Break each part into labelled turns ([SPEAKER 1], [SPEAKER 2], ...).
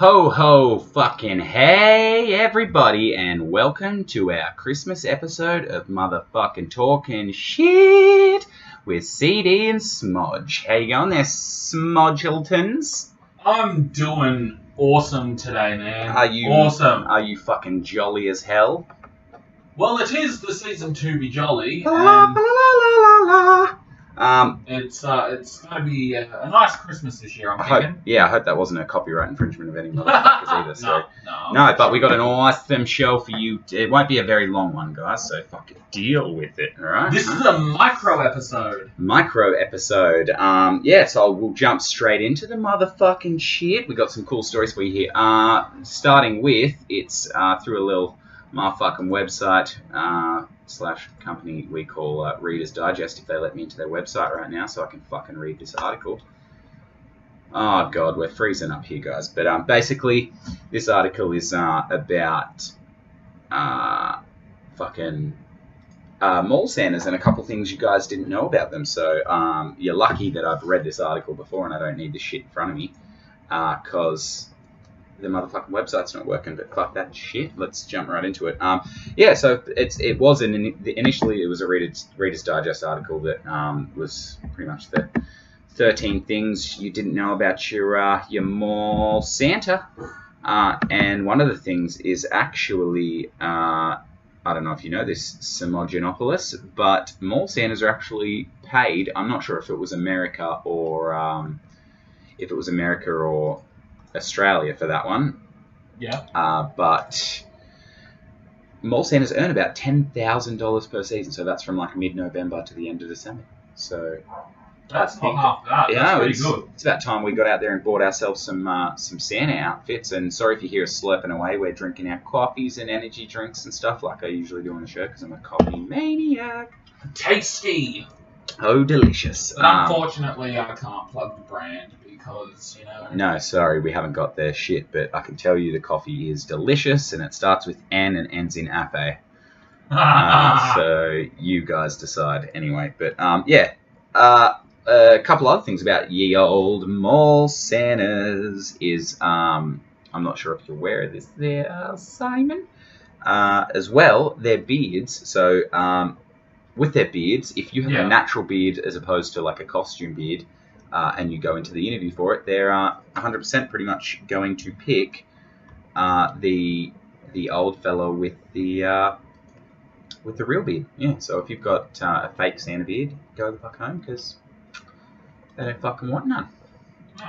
[SPEAKER 1] Ho ho fucking hey everybody, and welcome to our Christmas episode of motherfucking Talkin Shit with CeeDee and Simoj. How you going there, Smodgiltons?
[SPEAKER 2] I'm doing awesome today, man.
[SPEAKER 1] Awesome? Are you fucking jolly as hell?
[SPEAKER 2] Well, it is the season to be jolly,
[SPEAKER 1] La,
[SPEAKER 2] and
[SPEAKER 1] la, la, la, la.
[SPEAKER 2] it's going to be a nice Christmas this year, I'm thinking.
[SPEAKER 1] I hope that wasn't a copyright infringement of any motherfuckers either. So.
[SPEAKER 2] No,
[SPEAKER 1] but we got an awesome show for you. It won't be a very long one, guys, so fucking deal with it, alright?
[SPEAKER 2] This is a micro episode.
[SPEAKER 1] So we'll jump straight into the motherfucking shit. We got some cool stories for you here. Starting with, it's through a little motherfucking website / company we call Reader's Digest, if they let me into their website right now so I can fucking read this article. Oh god, we're freezing up here, guys. But basically, this article is about mall Santas and a couple things you guys didn't know about them. So you're lucky that I've read this article before and I don't need this shit in front of me, because the motherfucking website's not working. But fuck that shit. Let's jump right into it. So initially it was a Reader's Digest article that was pretty much the 13 things you didn't know about your mall Santa, and one of the things is actually I don't know if you know this, Simojinopolis, but mall Santas are actually paid. I'm not sure if it was America or Australia for that one.
[SPEAKER 2] Yeah.
[SPEAKER 1] But mall Santas earn about $10,000 per season, so that's from like mid-November to the end of December. So
[SPEAKER 2] that's not half bad. That's pretty good.
[SPEAKER 1] It's about time we got out there and bought ourselves some Santa outfits. And sorry if you hear us slurping away. We're drinking our coffees and energy drinks and stuff like I usually do on the show because I'm a coffee maniac.
[SPEAKER 2] Tasty.
[SPEAKER 1] Oh, delicious.
[SPEAKER 2] But unfortunately, I can't plug the brand because,
[SPEAKER 1] No, sorry, we haven't got their shit. But I can tell you the coffee is delicious and it starts with N and ends in Afe. So you guys decide anyway. But a couple other things about ye old mall Santas is, I'm not sure if you're aware of this there, Simon, as well, their beards. So with their beards, if you have a natural beard as opposed to like a costume beard, and you go into the interview for it, they're 100% pretty much going to pick the old fellow with the real beard. Yeah, so if you've got a fake Santa beard, go the fuck home because they don't fucking want none.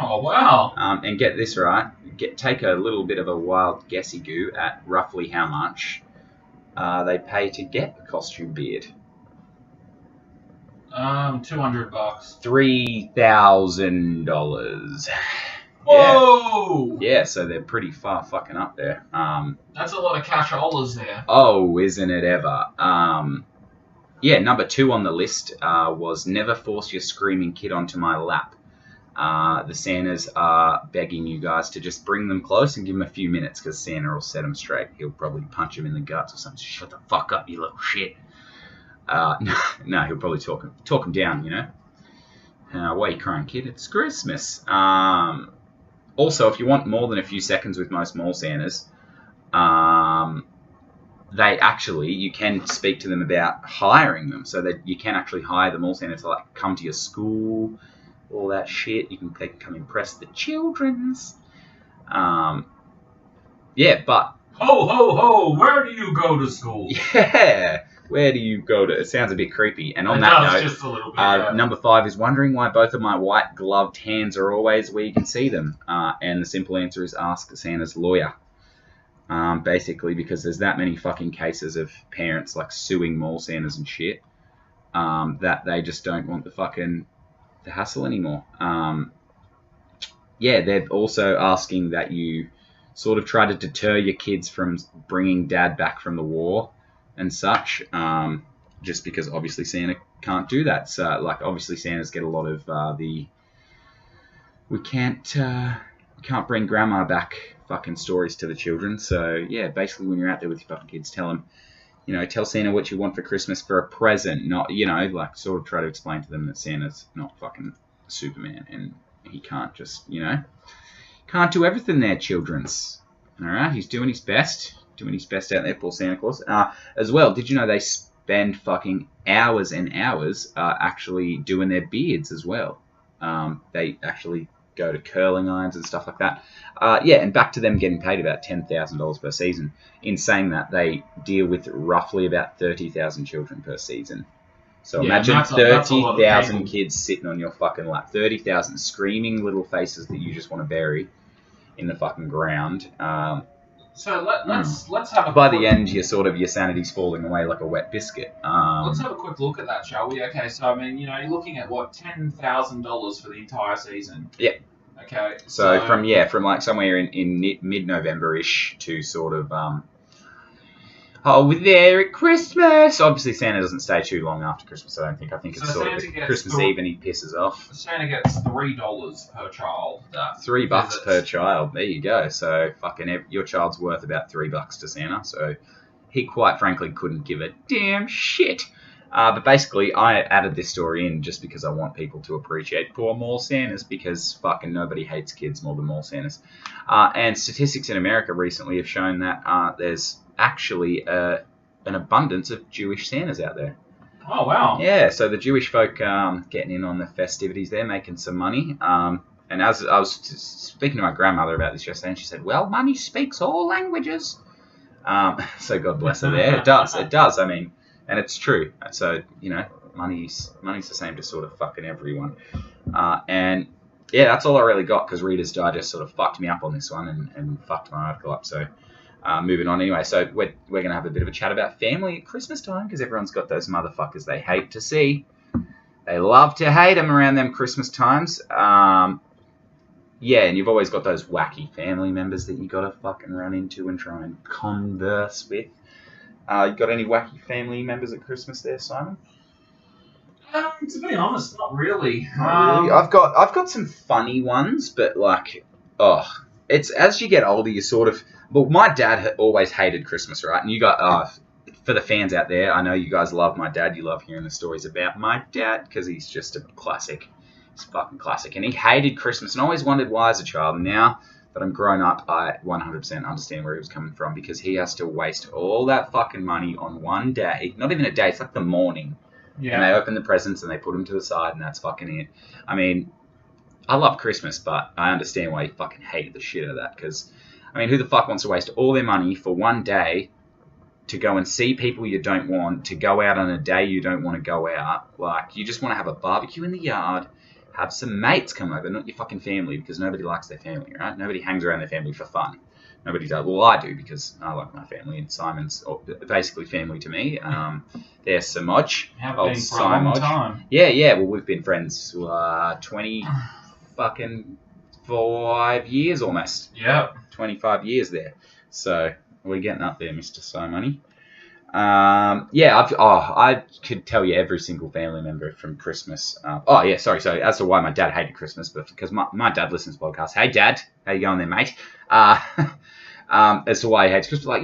[SPEAKER 2] Oh, wow.
[SPEAKER 1] And get this right. Take a little bit of a wild guessy goo at roughly how much they pay to get a costume beard.
[SPEAKER 2] $200.
[SPEAKER 1] $3,000.
[SPEAKER 2] Whoa!
[SPEAKER 1] Yeah, so they're pretty far fucking up there.
[SPEAKER 2] That's a lot of casholas there.
[SPEAKER 1] Oh, isn't it ever? Number 2 on the list was never force your screaming kid onto my lap. The Santas are begging you guys to just bring them close and give them a few minutes because Santa will set them straight. He'll probably punch him in the guts or something. Shut the fuck up, you little shit. No, he'll probably talk him down, why are you crying, kid? It's Christmas. Also, if you want more than a few seconds with most mall Santas, you can speak to them about hiring them, so that you can actually hire the mall Santa to like come to your school, all that shit. They can come impress the childrens. But
[SPEAKER 2] ho ho ho! Where do you go to school?
[SPEAKER 1] Yeah, where do you go to? It sounds a bit creepy. And on that note,
[SPEAKER 2] just a little bit,
[SPEAKER 1] number 5 is wondering why both of my white gloved hands are always where you can see them. And the simple answer is ask Santa's lawyer. Basically because there's that many fucking cases of parents like suing mall Santas and shit, that they just don't want the hassle anymore. They're also asking that you sort of try to deter your kids from bringing dad back from the war and such, just because obviously Santa can't do that. So obviously Santas get a lot of we can't bring grandma back fucking stories to the children. So yeah, basically when you're out there with your fucking kids, tell them, tell Santa what you want for Christmas for a present, not, sort of try to explain to them that Santa's not fucking Superman and he can't just, Can't do everything there, children's. All right, he's doing his best. Doing his best out there, poor Santa Claus. As well, did you know they spend fucking hours and hours actually doing their beards as well? They actually go to curling irons and stuff like that. Yeah, and back to them getting paid about $10,000 per season. In saying that, they deal with roughly about 30,000 children per season. So yeah, imagine 30,000 kids sitting on your fucking lap. 30,000 screaming little faces that you just want to bury in the fucking ground.
[SPEAKER 2] So let's have a.
[SPEAKER 1] By the end, your sanity's falling away like a wet biscuit.
[SPEAKER 2] Let's have a quick look at that, shall we? Okay, so I mean, you're looking at what, $10,000 for the entire season.
[SPEAKER 1] Yeah.
[SPEAKER 2] Okay.
[SPEAKER 1] So from like somewhere in mid-November-ish to sort of we're there at Christmas. Obviously, Santa doesn't stay too long after Christmas. I don't think. I think it's sort of Christmas Eve, and he pisses off.
[SPEAKER 2] Santa gets $3 per child.
[SPEAKER 1] $3 per child. There you go. So fucking your child's worth about $3 to Santa. So he quite frankly couldn't give a damn shit. But basically, I added this story in just because I want people to appreciate poor mall Santas, because fucking nobody hates kids more than mall Santas. And statistics in America recently have shown that there's actually an abundance of Jewish Santas out there.
[SPEAKER 2] Oh, wow.
[SPEAKER 1] Yeah, so the Jewish folk getting in on the festivities there, making some money. And as I was speaking to my grandmother about this yesterday, and she said, well, money speaks all languages. So God bless her there. It does. I mean, and it's true. So, money's the same to sort of fucking everyone. And yeah, that's all I really got, because Reader's Digest sort of fucked me up on this one and fucked my article up. So moving on anyway. So we're going to have a bit of a chat about family at Christmas time, because everyone's got those motherfuckers they hate to see. They love to hate them around them Christmas times. Yeah, and you've always got those wacky family members that you got to fucking run into and try and converse with. You got any wacky family members at Christmas there, Simon?
[SPEAKER 2] To be honest, not really.
[SPEAKER 1] Really? I've got some funny ones, but it's as you get older, you sort of. Well, my dad always hated Christmas, right? And you got for the fans out there, I know you guys love my dad. You love hearing the stories about my dad, because he's just a classic. He's a fucking classic, and he hated Christmas, and I always wondered why as a child. And now that I'm grown up, I 100% understand where he was coming from, because he has to waste all that fucking money on one day. Not even a day, it's like the morning. Yeah. And they open the presents and they put them to the side, and that's fucking it. I mean, I love Christmas, but I understand why he fucking hated the shit out of that, because, I mean, who the fuck wants to waste all their money for one day to go and see people you don't want, to go out on a day you don't want to go out? Like, you just want to have a barbecue in the yard, have some mates come over, not your fucking family, because nobody likes their family, right? Nobody hangs around their family for fun. Nobody does. Well, I do, because I like my family, and Simon's basically family to me. They're Simoj.
[SPEAKER 2] Have been for a long time.
[SPEAKER 1] Yeah. Well, we've been friends 20 fucking 5 years almost.
[SPEAKER 2] Yeah.
[SPEAKER 1] 25 years there. So we're getting up there, Mr. Simony. I could tell you every single family member from Christmas. Sorry. As to why my dad hated Christmas, but because my dad listens to podcasts. Hey, Dad, how you going there, mate? As to why he hates Christmas, like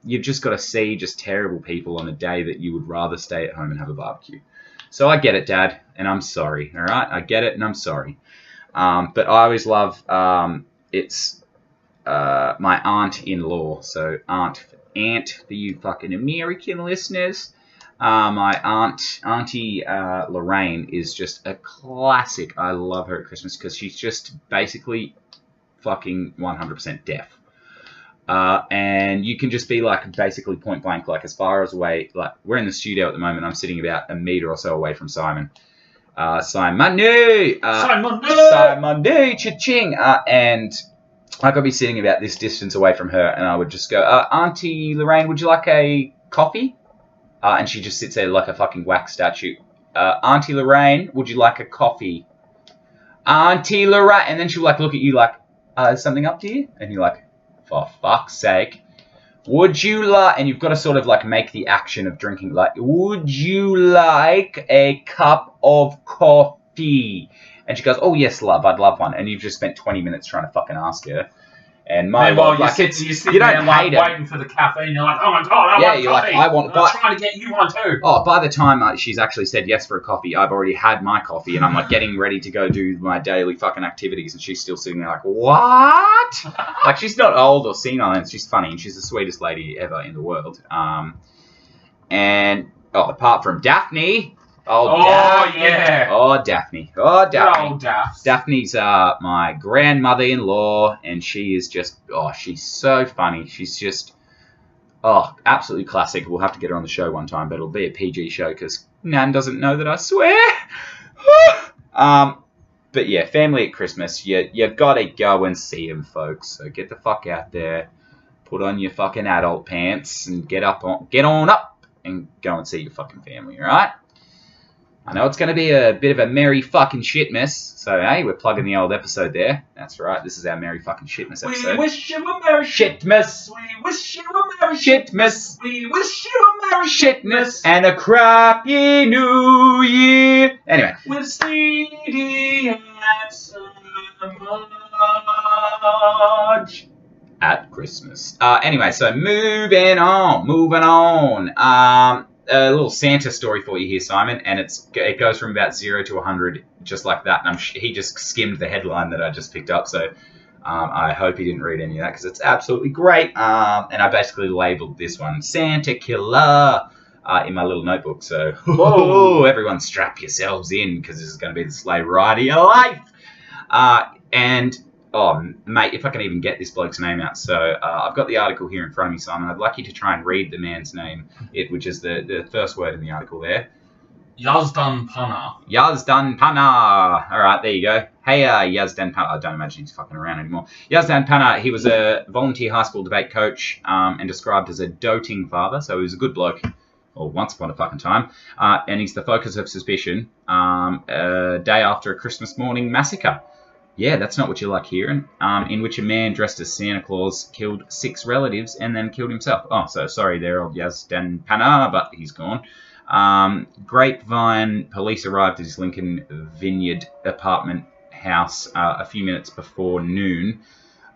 [SPEAKER 1] you've just got to see just terrible people on a day that you would rather stay at home and have a barbecue. So I get it, Dad, and I'm sorry. All right, I get it, and I'm sorry. But I always love it's my aunt-in-law, so aunt for you fucking American listeners. My Auntie Lorraine is just a classic. I love her at Christmas because she's just basically fucking 100% deaf. And you can just be like basically point blank, like as far as away, like we're in the studio at the moment. I'm sitting about a meter or so away from Simon. Simon, cha-ching. And I could be sitting about this distance away from her, and I would just go, Auntie Lorraine, would you like a coffee? And she just sits there like a fucking wax statue. Auntie Lorraine, would you like a coffee? Auntie Lorraine. And then she'll like look at you like, is something up to you? And you're like, for fuck's sake. Would you like, and you've got to sort of like make the action of drinking, like, would you like a cup of coffee? And she goes, oh yes, love, I'd love one. And you've just spent 20 minutes trying to fucking ask her. And my
[SPEAKER 2] Meanwhile,
[SPEAKER 1] lord, like,
[SPEAKER 2] you're sitting there, like, waiting for the caffeine. You're like, oh my god, I want coffee.
[SPEAKER 1] Like, I want.
[SPEAKER 2] I'm trying to get you one too.
[SPEAKER 1] Oh, by the time she's actually said yes for a coffee, I've already had my coffee, and I'm like getting ready to go do my daily fucking activities, and she's still sitting there like, what? Like, she's not old or senile, and she's funny, and she's the sweetest lady ever in the world. And apart from Daphne. Daphne.
[SPEAKER 2] Yeah.
[SPEAKER 1] Daphne.
[SPEAKER 2] Good old Daphs.
[SPEAKER 1] Daphne's my grandmother-in-law, and she is just, she's so funny. She's just, absolutely classic. We'll have to get her on the show one time, but it'll be a PG show because Nan doesn't know that I swear. But yeah, family at Christmas, you've got to go and see them, folks. So get the fuck out there, put on your fucking adult pants, and get on up and go and see your fucking family, all right? I know it's going to be a bit of a merry fucking shitmas, so hey, we're plugging the old episode there. That's right, this is our merry fucking shitmas episode.
[SPEAKER 2] We wish you a merry
[SPEAKER 1] shitmas.
[SPEAKER 2] We wish you a merry
[SPEAKER 1] shitmas.
[SPEAKER 2] We wish you a merry
[SPEAKER 1] shitmas and a crappy new year. Anyway,
[SPEAKER 2] with CeeDee and Simoj
[SPEAKER 1] at Christmas. Anyway, so moving on. A little Santa story for you here, Simon, and it goes from about 0 to 100, just like that. And he just skimmed the headline that I just picked up, so I hope he didn't read any of that because it's absolutely great. And I basically labelled this one Santa Killer in my little notebook. So, whoa, everyone strap yourselves in because this is going to be the sleigh ride of your life. And mate, if I can even get this bloke's name out. So I've got the article here in front of me, Simon. I'd like you to try and read the man's name, which is the first word in the article there.
[SPEAKER 2] Yazdan Pana.
[SPEAKER 1] Yazdan Pana. All right, there you go. Hey, Yazdan Pana. I don't imagine he's fucking around anymore. Yazdan Pana, he was a volunteer high school debate coach and described as a doting father. So he was a good bloke, or once upon a fucking time. And he's the focus of suspicion a day after a Christmas morning massacre. Yeah, that's not what you like hearing. In which a man dressed as Santa Claus killed 6 relatives and then killed himself. Oh, so sorry there, old Yazdan Pana, but he's gone. Grapevine police arrived at his Lincoln Vineyard apartment house a few minutes before noon.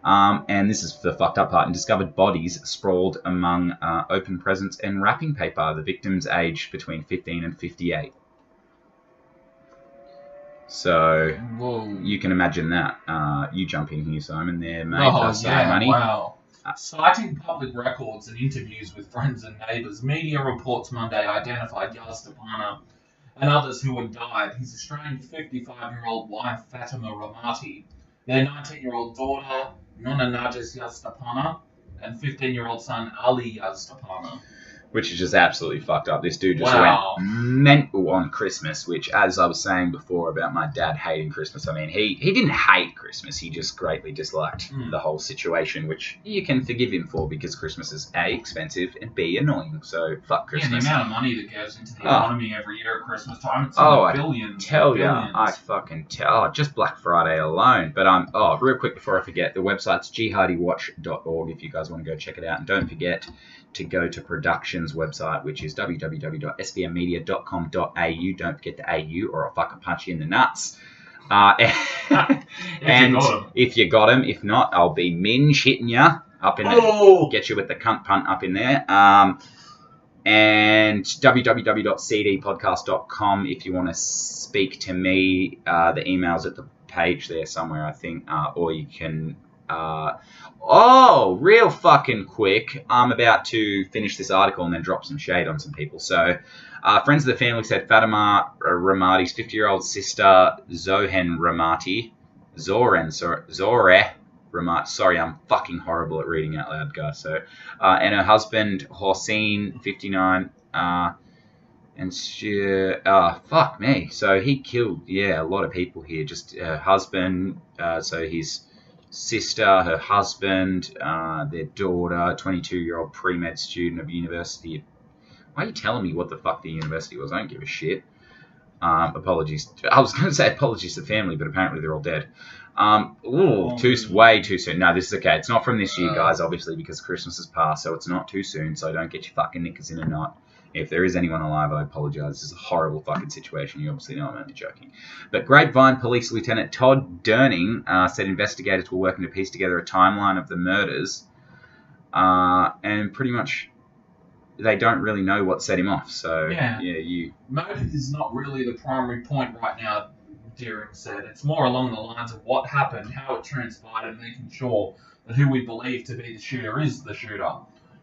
[SPEAKER 1] And this is the fucked up part, and discovered bodies sprawled among open presents and wrapping paper. The victims aged between 15 and 58. So,
[SPEAKER 2] whoa.
[SPEAKER 1] You can imagine that. You jump in here, Simon, there, mate.
[SPEAKER 2] Money. Wow. Citing public records and interviews with friends and neighbours, media reports Monday identified Yazdan Pana and others who had died. His estranged 55-year-old wife, Fatima Ramati, their 19-year-old daughter, Nonna Narges Yazdan Pana, and 15-year-old son, Ali Yazdan Pana.
[SPEAKER 1] Which is just absolutely fucked up. This dude just went mental on Christmas, which, as I was saying before about my dad hating Christmas, I mean, he didn't hate Christmas. He just greatly disliked the whole situation, which you can forgive him for because Christmas is A, expensive, and B, annoying. So, fuck Christmas.
[SPEAKER 2] Yeah, the amount of money that goes into the economy every year at Christmas time, it's billions.
[SPEAKER 1] I fucking tell. Just Black Friday alone. But, real quick before I forget, the website's jihadywatch.org if you guys want to go check it out. And don't forget to go to Production's website, which is www.sbmmedia.com.au. Don't forget the AU or I'll fucking punch you in the nuts. And if you got him, if not, I'll be minge hitting you up in there. Get you with the cunt punt up in there. And www.cdpodcast.com if you want to speak to me. The email's at the page there somewhere, I think. Or you can... real fucking quick. I'm about to finish this article and then drop some shade on some people. So, friends of the family said Fatima Ramati's 50-year-old sister, Zoren Ramati, sorry, I'm fucking horrible at reading out loud, guys. So, and her husband, Hossein, 59, and she, fuck me. So he killed, a lot of people here. Just her husband, so his sister, her husband, their daughter, 22-year-old pre-med student of university. Why are you telling me what the fuck the university was? I don't give a shit. Apologies. I was going to say apologies to the family, but apparently they're all dead. Way too soon. No, this is okay. It's not from this year, guys, obviously, because Christmas has passed, so it's not too soon, so don't get your fucking knickers in a knot. If there is anyone alive, I apologise. This is a horrible fucking situation. You obviously know I'm only joking. But Grapevine Police Lieutenant Todd Durning said investigators were working to piece together a timeline of the murders, and pretty much they don't really know what set him off. So
[SPEAKER 2] motive is not really the primary point right now. Deering said it's more along the lines of what happened, how it transpired, and making sure that who we believe to be the shooter is the shooter.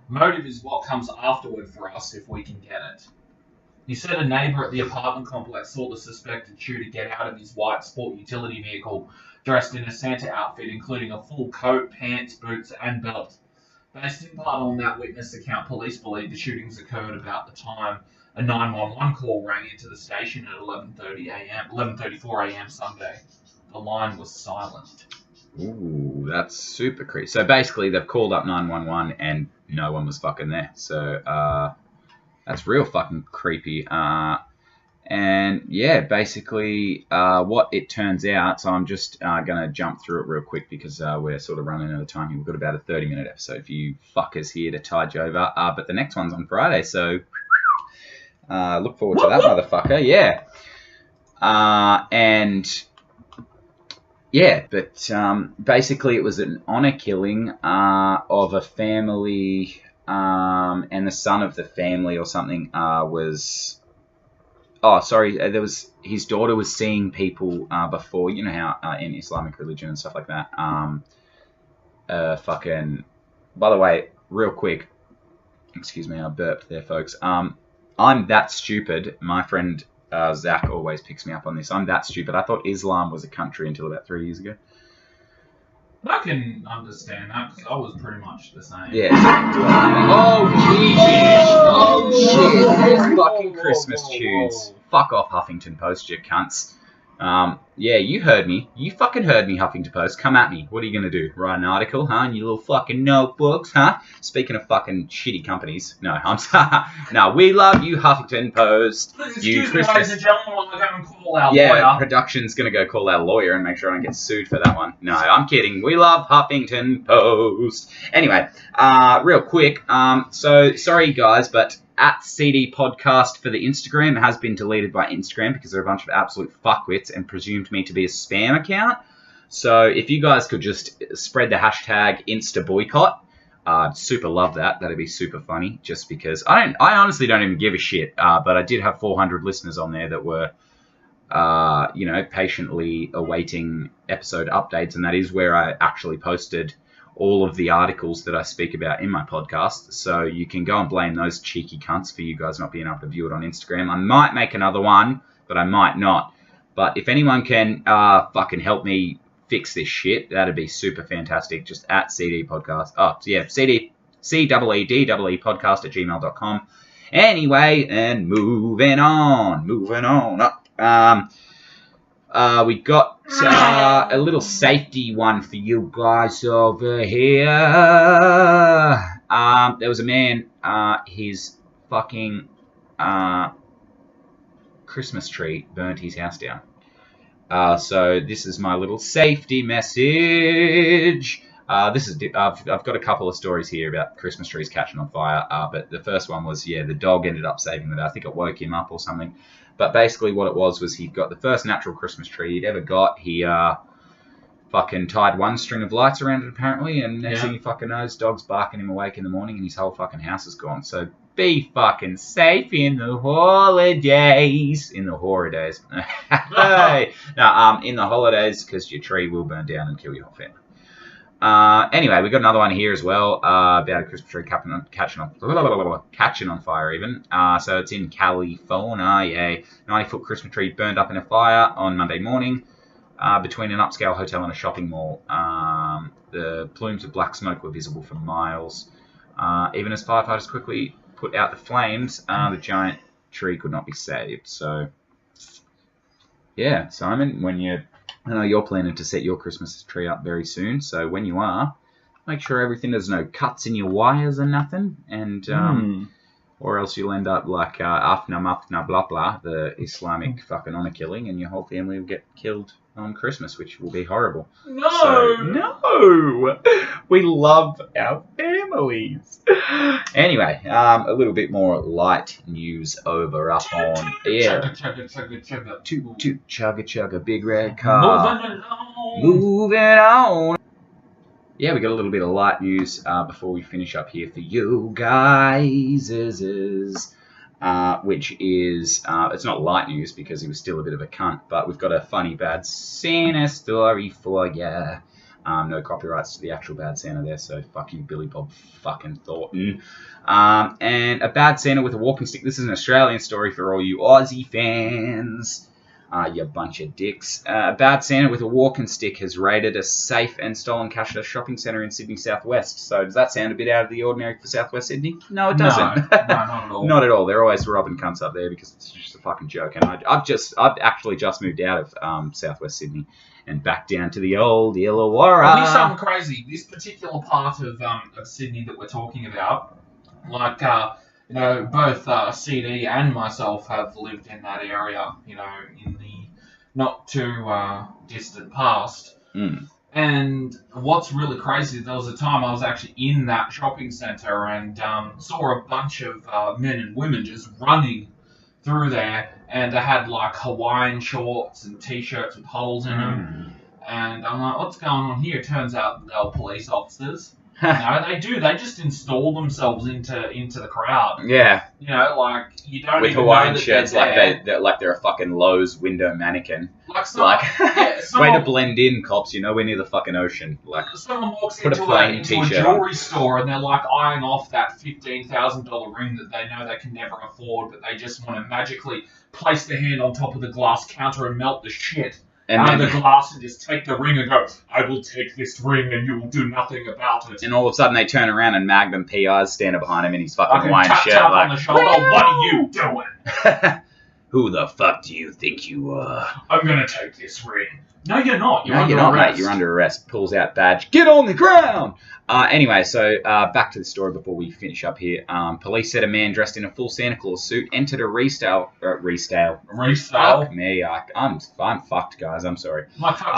[SPEAKER 2] Motive is what comes afterward for us if we can get it. He said a neighbour at the apartment complex saw the suspected shooter get out of his white sport utility vehicle dressed in a Santa outfit, including a full coat, pants, boots, and belt. Based in part on that witness account, police believe the shootings occurred about the time a 911 call rang into the station at 11:34 a.m. Sunday. The line was silent.
[SPEAKER 1] Ooh, that's super creepy. So basically, they've called up 911 and no one was fucking there. So that's real fucking creepy. And yeah, basically, what it turns out. So I'm just gonna jump through it real quick because we're sort of running out of time here. We've got about a 30-minute episode for you fuckers here to tide you over. But the next one's on Friday, so look forward to that motherfucker. Yeah. And yeah, but basically it was an honor killing of a family, and the son of the family or something was. Oh, sorry. There was his daughter was seeing people before. You know how in Islamic religion and stuff like that. Fucking. By the way, real quick. Excuse me, I burped there, folks. I'm that stupid. My friend Zach always picks me up on this. I'm that stupid. I thought Islam was a country until about 3 years ago.
[SPEAKER 2] I can understand that because I was pretty much the same.
[SPEAKER 1] Yeah. Oh, Jesus. Oh, shit. There's fucking Christmas tunes. Fuck off, Huffington Post, you cunts. Yeah, you heard me. You fucking heard me, Huffington Post. Come at me. What are you going to do? Write an article, huh? In your little fucking notebooks, huh? Speaking of fucking shitty companies. No, I'm sorry. No, we love you, Huffington Post.
[SPEAKER 2] Excuse me, ladies and gentlemen, while I go and call our lawyer.
[SPEAKER 1] Yeah, production's going to go call our lawyer and make sure I don't get sued for that one. No, I'm kidding. We love Huffington Post. Anyway, real quick. So, sorry, guys, but at CeeDee Podcast for the Instagram has been deleted by Instagram because they're a bunch of absolute fuckwits and presumed me to be a spam account. So if you guys could just spread the hashtag InstaBoycott, I'd super love that. That'd be super funny. Just because I honestly don't even give a shit. But I did have 400 listeners on there that were, patiently awaiting episode updates, and that is where I actually posted all of the articles that I speak about in my podcast. So you can go and blame those cheeky cunts for you guys not being able to view it on Instagram. I might make another one, but I might not. But if anyone can fucking help me fix this shit, that'd be super fantastic. Just at CeeDee Podcast. Oh, yeah, CeeDee, CeeDee podcast at gmail.com. Anyway, and moving on up. We got a little safety one for you guys over here. There was a man, his fucking Christmas tree burnt his house down. So this is my little safety message. I've got a couple of stories here about Christmas trees catching on fire. But the first one was, the dog ended up saving it. I think it woke him up or something. But basically what it was he got the first natural Christmas tree he'd ever got. He fucking tied one string of lights around it apparently, and next thing you fucking knows, dog's barking him awake in the morning and his whole fucking house is gone. So be fucking safe in the holidays. In the horror days. Hey. No, in the holidays, because your tree will burn down and kill your whole family. Anyway, we got another one here as well about a Christmas tree catching on fire even. So it's in California. A 90-foot Christmas tree burned up in a fire on Monday morning between an upscale hotel and a shopping mall. The plumes of black smoke were visible for miles. Even as firefighters quickly put out the flames, the giant tree could not be saved. So, yeah, Simon, I know you're planning to set your Christmas tree up very soon, so when you are, make sure everything there's no cuts in your wires or nothing, and or else you'll end up like Afna blah blah, the Islamic fucking honor killing, and your whole family will get killed on Christmas, which will be horrible.
[SPEAKER 2] No!
[SPEAKER 1] So, no! We love our family. families. Anyway, a little bit more light news over up on
[SPEAKER 2] Chugga.
[SPEAKER 1] Toot toot chugga chugga big red car. Moving on. Yeah, we got a little bit of light news before we finish up here for you guys. Which is, it's not light news because he was still a bit of a cunt, but we've got a funny bad Santa story for ya. No copyrights to the actual bad Santa there, so fuck you, Billy Bob fucking Thornton. And a bad Santa with a walking stick. This is an Australian story for all you Aussie fans. You bunch of dicks. A bad Santa with a walking stick has raided a safe and stolen cash at a shopping centre in Sydney southwest. So does that sound a bit out of the ordinary for southwest Sydney? No, it doesn't.
[SPEAKER 2] No, not at all.
[SPEAKER 1] Not at all. They're always robbing cunts up there because it's just a fucking joke. And I've actually just moved out of southwest Sydney and back down to the old Illawarra.
[SPEAKER 2] I'll be something crazy. This particular part of Sydney that we're talking about, like you know, both CeeDee and myself have lived in that area, you know, in the not too distant past.
[SPEAKER 1] Mm.
[SPEAKER 2] And what's really crazy, there was a time I was actually in that shopping centre and saw a bunch of men and women just running through there, and they had like Hawaiian shorts and t-shirts with holes in them. And I'm like, what's going on here? Turns out they're police officers. No, they do. They just install themselves into the crowd.
[SPEAKER 1] Yeah.
[SPEAKER 2] You know, like you don't
[SPEAKER 1] with
[SPEAKER 2] even
[SPEAKER 1] Hawaiian
[SPEAKER 2] know that
[SPEAKER 1] shirts, they're a fucking Lowe's window mannequin. Way to blend in, cops. You know, we're near the fucking ocean. Like,
[SPEAKER 2] someone walks
[SPEAKER 1] put
[SPEAKER 2] into a jewelry store and they're like eyeing off that $15,000 ring that they know they can never afford, but they just want to magically place their hand on top of the glass counter and melt the shit out of the glass and just take the ring and go, I will take this ring and you will do nothing about it.
[SPEAKER 1] And all of a sudden they turn around and Magnum PI's standing behind him in his fucking Hawaiian shirt.
[SPEAKER 2] Tap on the shoulder, what are you doing?
[SPEAKER 1] Who the fuck do you think you are?
[SPEAKER 2] I'm going to take this ring. No, you're not.
[SPEAKER 1] You're under arrest. Mate. You're under arrest. Pulls out badge. Get on the ground! Anyway, so back to the story before we finish up here. Police said a man dressed in a full Santa Claus suit entered a resale. Fuck me. I'm fucked, guys. I'm sorry.
[SPEAKER 2] My fuck,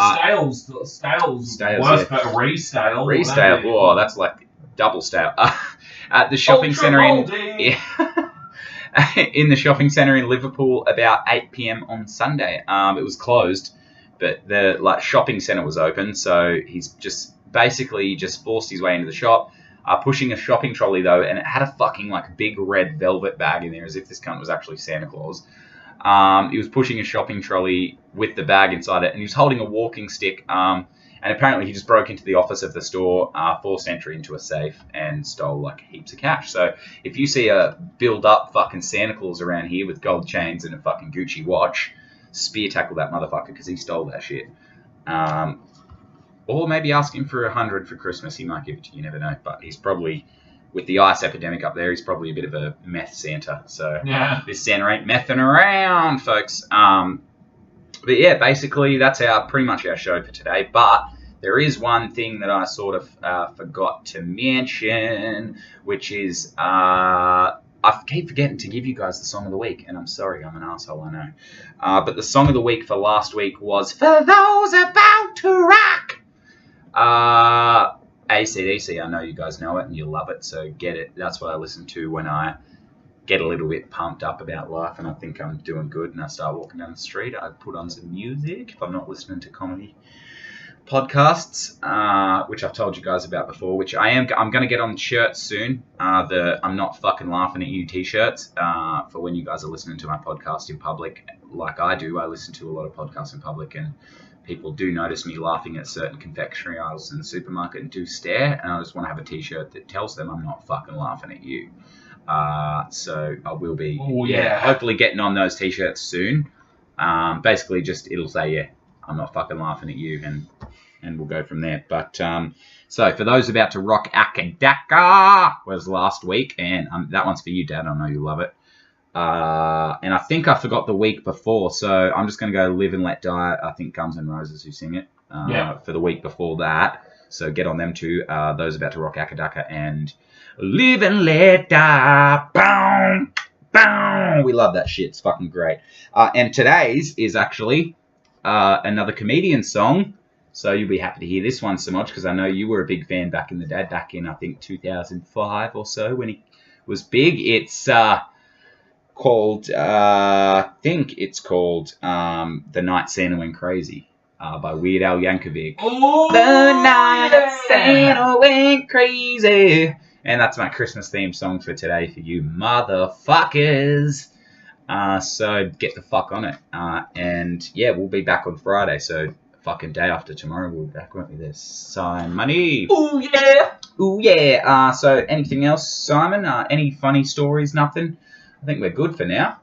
[SPEAKER 2] Stales worse, but resale.
[SPEAKER 1] Resale. Oh, that's like double stale. At the shopping centre in the shopping centre in Liverpool about 8 p.m. on Sunday. It was closed, but the shopping centre was open, so he's just basically forced his way into the shop, pushing a shopping trolley though, and it had a fucking big red velvet bag in there, as if this cunt was actually Santa Claus. He was pushing a shopping trolley with the bag inside it, and he was holding a walking stick. And apparently he just broke into the office of the store, forced entry into a safe, and stole heaps of cash. So if you see a build-up fucking Santa Claus around here with gold chains and a fucking Gucci watch, spear tackle that motherfucker because he stole that shit. Or maybe ask him for $100 for Christmas. He might give it to you. You never know. But he's probably, with the ice epidemic up there, he's probably a bit of a meth Santa. So
[SPEAKER 2] yeah.
[SPEAKER 1] This Santa ain't messing around, folks. But yeah, basically that's pretty much our show for today. But there is one thing that I sort of forgot to mention, which is I keep forgetting to give you guys the song of the week, and I'm sorry, I'm an asshole, I know. But the song of the week for last week was For Those About to Rock. AC/DC, I know you guys know it and you love it, so get it. That's what I listen to when I get a little bit pumped up about life and I think I'm doing good and I start walking down the street. I put on some music if I'm not listening to comedy podcasts, which I've told you guys about before, which I'm going to get on shirts soon. The I'm Not Fucking Laughing at You t-shirts for when you guys are listening to my podcast in public like I do. I listen to a lot of podcasts in public and people do notice me laughing at certain confectionery aisles in the supermarket and do stare, and I just want to have a t-shirt that tells them I'm not fucking laughing at you. So I will be hopefully getting on those t-shirts soon. Basically just it'll say, yeah, I'm not fucking laughing at you, and we'll go from there. But so for those about to rock Akadaka was last week, and that one's for you, Dad. I know you love it. And I think I forgot the week before, so I'm just going to go Live and Let Die. I think Guns N' Roses who sing it for the week before that. So get on them too. Those about to rock Akadaka and Live and Let Die. Boom, boom. We love that shit. It's fucking great. And today's is actually another comedian song So you'll be happy to hear this one, Simoj, because I know you were a big fan back in the day, back in, I think, 2005 or so when he was big. It's called, I think it's called The Night Santa Went Crazy by Weird Al Yankovic.
[SPEAKER 2] Oh,
[SPEAKER 1] The night Santa went crazy. And that's my Christmas theme song for today for you motherfuckers. So get the fuck on it. And yeah, we'll be back on Friday. So fucking day after tomorrow, we'll be back, won't we? There's Simon.
[SPEAKER 2] Ooh, yeah.
[SPEAKER 1] Ooh, yeah. So anything else, Simon? Any funny stories? Nothing? I think we're good for now.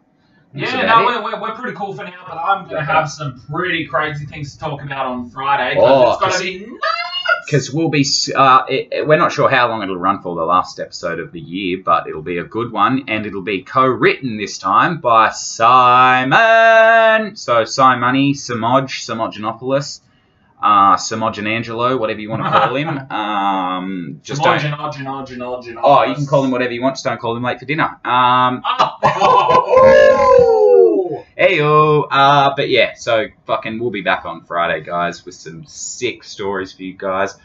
[SPEAKER 2] Yeah, no, we're pretty cool for now, but I'm going to have some pretty crazy things to talk about on Friday. Because it's going to be nuts!
[SPEAKER 1] Because we'll be, we're not sure how long it'll run for, the last episode of the year, but it'll be a good one, and it'll be co-written this time by Simon. So Simony, Simogenopoulos, Simogenangelo, whatever you want to call him. Just don't. Oh, you can call him whatever you want. Just don't call him late for dinner. Heyo. But yeah, so fucking we'll be back on Friday, guys, with some sick stories for you guys.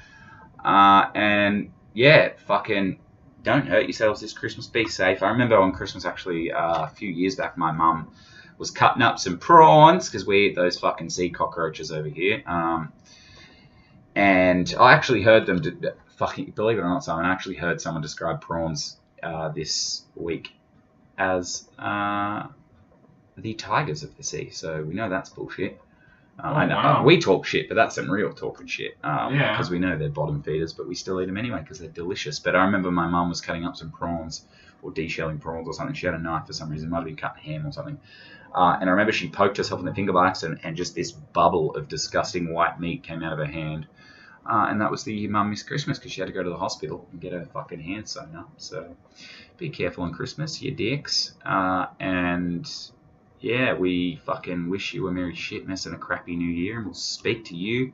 [SPEAKER 1] And yeah, fucking don't hurt yourselves this Christmas. Be safe. I remember on Christmas, actually, a few years back, my mum was cutting up some prawns because we eat those fucking sea cockroaches over here. And I actually heard them, fucking, believe it or not, Simon, I actually heard someone describe prawns this week as the tigers of the sea. So we know that's bullshit. I know.
[SPEAKER 2] Wow.
[SPEAKER 1] We talk shit, but that's some real talking shit.
[SPEAKER 2] Yeah.
[SPEAKER 1] Because we know they're bottom feeders, but we still eat them anyway because they're delicious. But I remember my mum was cutting up some prawns or deshelling prawns or something. She had a knife for some reason. Might have been cutting ham or something. And I remember she poked herself in the finger by accident, and just this bubble of disgusting white meat came out of her hand. And that was the year Mum missed Christmas because she had to go to the hospital and get her fucking hand sewn up. So be careful on Christmas, you dicks. And yeah, we fucking wish you a Merry Shitmas and a crappy New Year. And we'll speak to you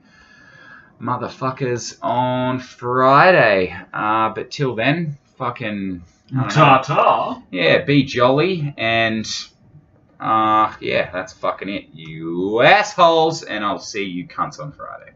[SPEAKER 1] motherfuckers on Friday. But till then, fucking...
[SPEAKER 2] Ta-ta.
[SPEAKER 1] Yeah, be jolly and... yeah, that's fucking it, you assholes. And I'll see you cunts on Friday.